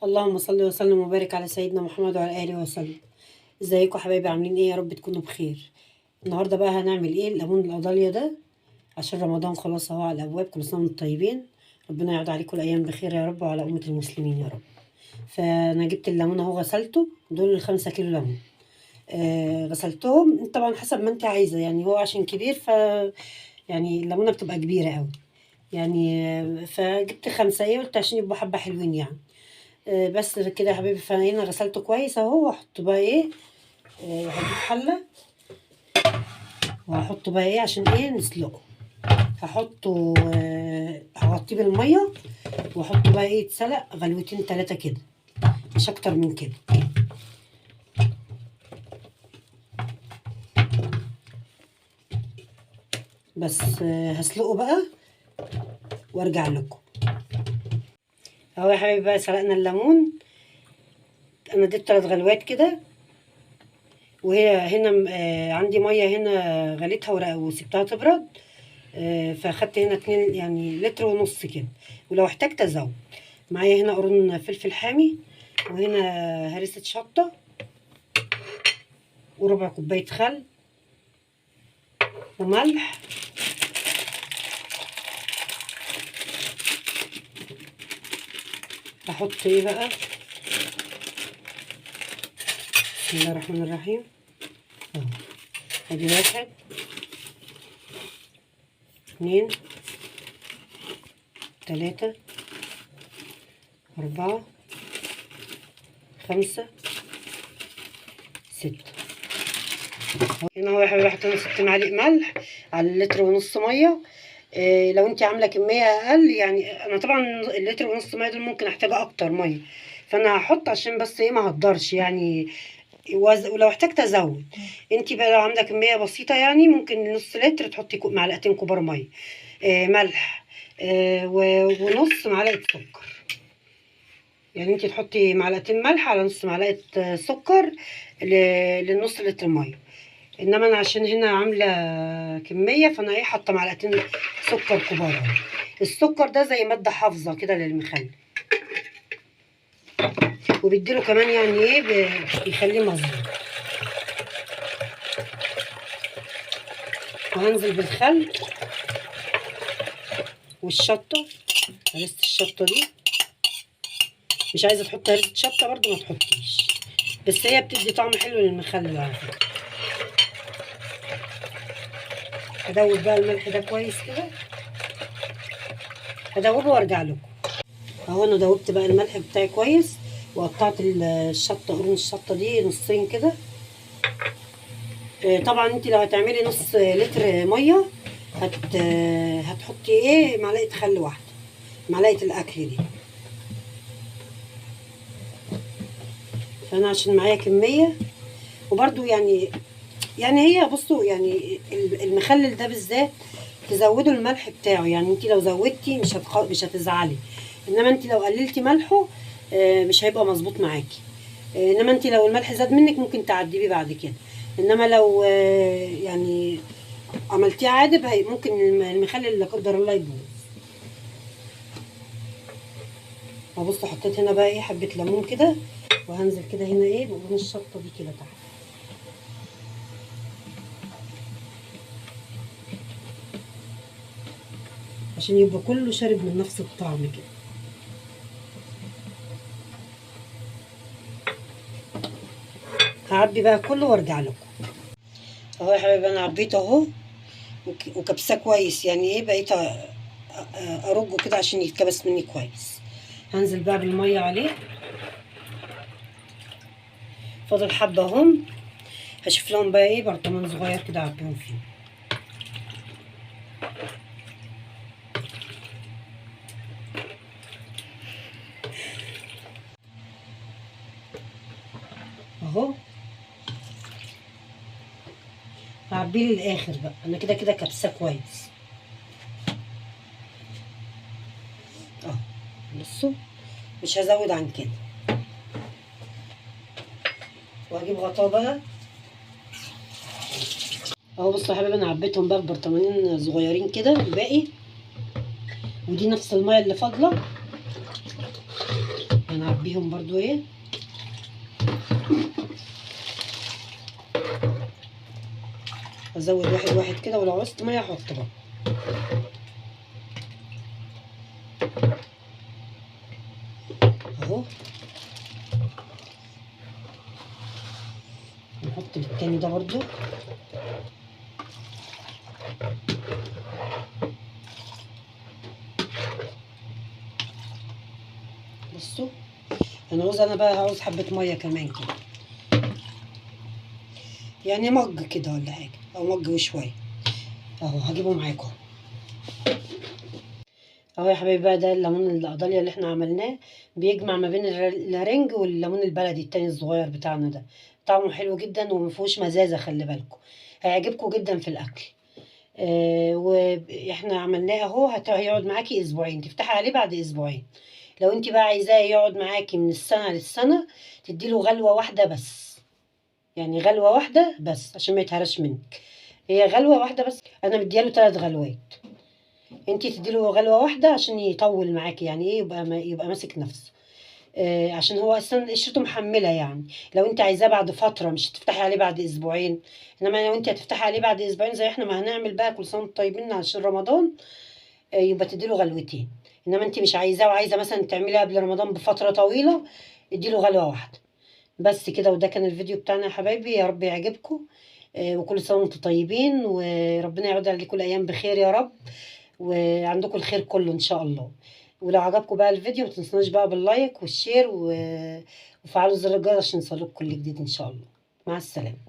اللهم صل وسلم وبارك على سيدنا محمد وعلى اله وسلم. ازيكم حبايبي؟ عاملين ايه؟ يا رب تكونوا بخير. النهارده بقى هنعمل ايه؟ الليمون القضاليا ده عشان رمضان خلاص اهو على الابواب. كل سنه وانتم طيبين، ربنا يعود عليكم الايام بخير يا رب وعلى امه المسلمين يا رب. فانا جبت الليمون اهو، غسلته. دول 5 كيلو ليمون. غسلتهم طبعا حسب ما انت عايزه، يعني هو عشان كبير يعني الليمونه بتبقى كبيره قوي يعني. فجبت 5، ايه قلت عشان يبقوا حبه حلوين يعني. بس كده يا حبيبي. فانا غسلته كويس اهو، واحط بقى ايه. هجيب حله وهحطه بقى ايه عشان ايه نسلقه. هحطه هغطيه بالميه واحطه بقى ايه يتسلق غلوتين 3 كده، مش اكتر من كده. بس هسلقه بقى وارجع لكم اهو يا حبيبي. بقى سلقنا الليمون، انا اديت 3 غلوات كده. وهي هنا عندي ميه هنا غليتها وسبتها تبرد. فاخدت هنا 2 يعني لتر ونص كده، ولو احتجت ازود. معايا هنا قرون فلفل حامي، وهنا هريسة شطة، وربع كوباية خل، وملح، هحط ايه بقى. بسم الله الرحمن الرحيم. اهو ادي 1 2 3 4 5 6. هنا هو يا حبيبي حطينا 6 معالق ملح على اللتر ونص ميه. لو انت عامله كميه اقل، يعني انا طبعا اللتر ونص ميه دول ممكن احتاجها اكتر ميه، فانا هحط عشان بس ايه ما هقدرش يعني. ولو احتجت ازود. انت بقى لو عامله كميه بسيطه يعني ممكن نص لتر تحطي معلقتين كبار ميه. ملح. ونص معلقه سكر. يعني انت تحطي معلقتين ملح على نص معلقه سكر للنص لتر ميه. انما انا عشان هنا عامله كميه، فانا ايه حاطه معلقتين سكر كبار. السكر ده زي ماده حافظه كده للمخلل، وبيديله كمان يعني ايه بيخليه مظبوط. وهنزل بالخل والشطه، هرسه الشطه دي. مش عايزه تحطي هرسه شطه برضو ما تحطيش، بس هي بتدي طعم حلو للمخلل على فكره. هدوب بقى الملح ده كويس كده، هدوبه وارجع لكم. اهو انا دوبت بقى الملح بتاعي كويس، وقطعت الشطه، قرون الشطه دي نصين كده. طبعا انت لو هتعملي نص لتر ميه هتحطي ايه معلقه خل واحده، معلقه الاكل دي. فانا عشان معايا كميه، وبرده يعني هي بصوا يعني المخلل ده بالذات تزودوا الملح بتاعه. يعني انت لو زودتي مش هتزعلي، انما انت لو قللتي ملحه مش هيبقى مظبوط معاكي. انما انت لو الملح زاد منك ممكن تعديه بعد كده. انما لو يعني عملتيه عادي ممكن المخلل لا قدر الله يبوظ. بصوا حطيت هنا بقى ايه حبه ليمون كده، وهنزل كده هنا ايه بقرون الشطه دي كده تحت، عشان يبقى كله شارب من نفس الطعم كده. هعبي بقى كله وارجع لكم اهو يا حبايبي. انا عبيته اهو وكبساه كويس، يعني ايه بقيت ارجه كده عشان يتكبس مني كويس. هنزل بقى بالميه عليه. فاضل حبه اهم، هشوف لهم بقى ايه برطمان صغير كده اعبيهم فيه. اهو هعبيه للاخر بقى، انا كده كده كبساه كويس اهو. بصوا مش هزود عن كده. وهجيب غطاه بقى اهو. بصوا يا حبايبي انا عبيتهم بقى في برطمانين صغيرين كده الباقي، ودي نفس الميه اللي فاضله هنعبيها. هعبيهم برضو ايه. ازود واحد واحد كده، ولو عوزت ميه احط بقى. اهو نحط بالتاني ده برضو. بصوا انا بقى عاوز حبه ميه كمان كده، يعني مج كده ولا حاجه، او مج وشويه. اهو هجيبه معاكم. اهو يا حبايبي بقى، ده الليمون القضاليا اللي احنا عملناه، بيجمع ما بين النارنج والليمون البلدي التاني الصغير بتاعنا ده. طعمه حلو جدا ومفيهوش مزازه، خلي بالكم هيعجبكم جدا في الاكل. واحنا عملناه اهو، هيقعد معاكي اسبوعين، تفتحي عليه بعد اسبوعين. لو انت بقى عايزاه يقعد معاكي من السنه للسنه، تديله غلوه واحده بس، يعني غلوه واحده بس عشان ما يتهرش منك. هي غلوه واحده بس، انا مدياله 3 غلوات. انتي تديله غلوه واحده عشان يطول معاكي، يعني ايه، يبقى ماسك نفسه. عشان هو اصلا قشرته محمله يعني. لو انت عايزاه بعد فتره، مش هتفتحي عليه بعد اسبوعين. انما لو انت هتفتحي عليه بعد اسبوعين زي احنا ما هنعمل بقى، كل سنه وانتم طيبين عشان رمضان، يبقى تديله غلوتين. انما انت مش عايزاه وعايزه مثلا تعمليه قبل رمضان بفتره طويله، اديله غلوه واحده بس كده. وده كان الفيديو بتاعنا يا حبايبي، يا رب يعجبكم. وكل سنه وانتم طيبين، وربنا يعود عليكم الايام بخير يا رب، وعندكم الخير كله ان شاء الله. ولو عجبكم بقى الفيديو، متنسوناش بقى باللايك والشير وفعلوا زر الجرس عشان يوصلكم كل جديد ان شاء الله. مع السلامه.